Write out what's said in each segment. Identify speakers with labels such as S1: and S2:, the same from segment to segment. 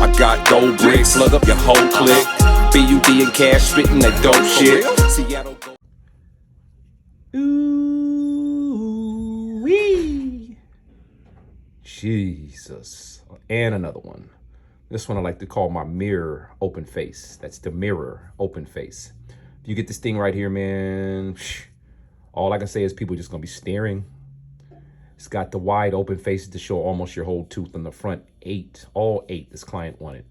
S1: I got gold bricks, slug up your whole clique. BUD and cash spitting that dope shit. Seattle go.
S2: Ooh-wee. Jesus. And another one. This one I like to call my mirror open face. That's the mirror open face. If you get this thing right here, man, all I can say is people are just going to be staring. It's got the wide open faces to show almost your whole tooth on the front. All eight this client wanted.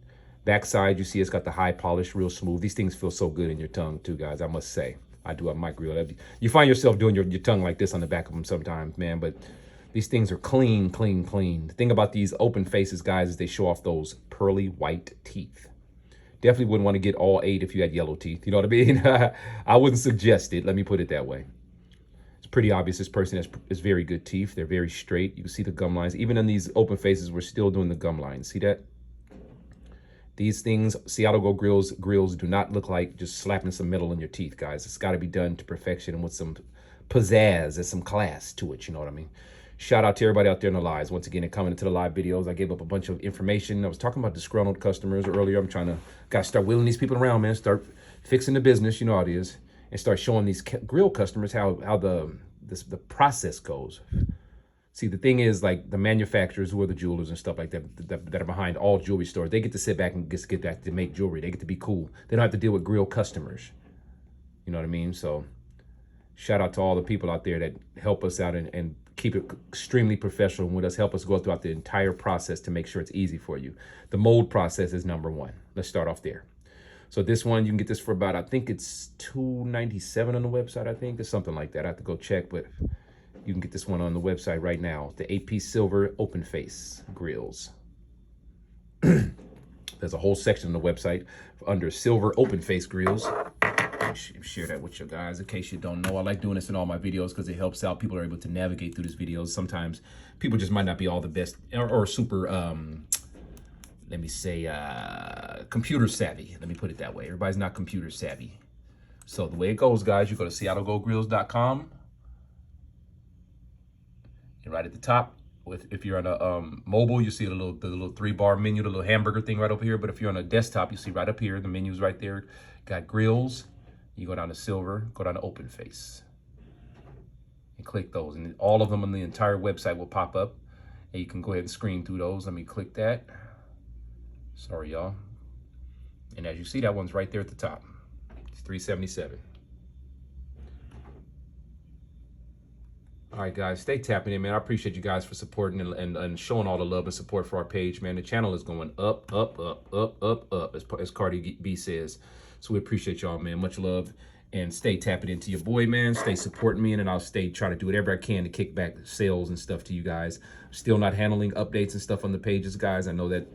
S2: Backside, you see it's got the high polish, real smooth. These things feel so good in your tongue too, guys, I must say. I do have my grill. You find yourself doing your tongue like this on the back of them sometimes, man, but these things are clean, clean, clean. The thing about these open faces, guys, is they show off those pearly white teeth. Definitely wouldn't want to get all 8 if you had yellow teeth. You know what I mean? I wouldn't suggest it. Let me put it that way. It's pretty obvious this person has very good teeth. They're very straight. You can see the gum lines. Even in these open faces, we're still doing the gum lines. See that? These things, Seattle Go grills do not look like just slapping some metal in your teeth, guys. It's got to be done to perfection and with some pizzazz and some class to it. You know what I mean? Shout out to everybody out there in the lives. Once again, and coming into the live videos, I gave up a bunch of information. I was talking about disgruntled customers earlier. I'm trying to, gotta start wheeling these people around, man. Start fixing the business, you know how it is, and start showing these grill customers how the process goes. See, the thing is, like, the manufacturers who are the jewelers and stuff like that are behind all jewelry stores, they get to sit back and get back to make jewelry. They get to be cool. They don't have to deal with grill customers. You know what I mean? So shout out to all the people out there that help us out and keep it extremely professional with us, help us go throughout the entire process to make sure it's easy for you. The mold process is number one. Let's start off there. So this one, you can get this for about, I think it's $297 on the website, I think. It's something like that. I have to go check, but you can get this one on the website right now. The 8-piece silver open face grills. There's a whole section on the website under silver open face grills. Share that with you guys in case you don't know. I like doing this in all my videos because it helps out. People are able to navigate through these videos. Sometimes people just might not be all the best or super, let me say, computer savvy. Let me put it that way. Everybody's not computer savvy. So the way it goes, guys, you go to seattlegogrills.com. And right at the top, if you're on a mobile, you see the little 3-bar menu, the little hamburger thing right over here. But if you're on a desktop, you see right up here, the menu's right there. Got grills. You go down to silver, go down to open face, and click those. And all of them on the entire website will pop up. And you can go ahead and screen through those. Let me click that. Sorry, y'all. And as you see, that one's right there at the top. It's $377. All right, guys, stay tapping in, man. I appreciate you guys for supporting and showing all the love and support for our page, man. The channel is going up, up, up, up, up, up, as Cardi B says. So we appreciate y'all, man. Much love. And stay tapping into your boy, man. Stay supporting me, and I'll stay trying to do whatever I can to kick back sales and stuff to you guys. Still not handling updates and stuff on the pages, guys. I know that,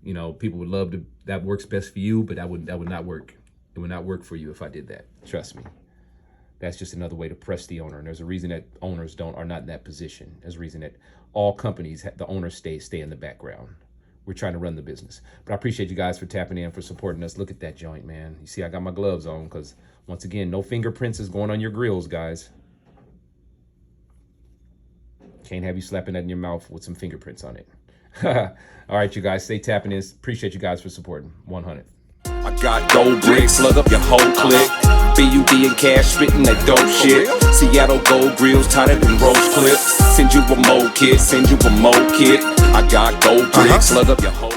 S2: you know, people would love to, that works best for you, but that would not work. It would not work for you if I did that. Trust me. That's just another way to press the owner. And there's a reason that owners are not in that position. There's a reason that all companies, the owners stay in the background. We're trying to run the business. But I appreciate you guys for tapping in, for supporting us. Look at that joint, man. You see, I got my gloves on because, once again, no fingerprints is going on your grills, guys. Can't have you slapping that in your mouth with some fingerprints on it. All right, you guys, stay tapping in. Appreciate you guys for supporting. 100.
S1: I got gold bricks, slug up your whole clique. BUD and cash spitting that dope shit. Seattle Gold Grills tighter than rose clips. Send you a mo kit, send you a mo kit. I got gold bricks, slug up your whole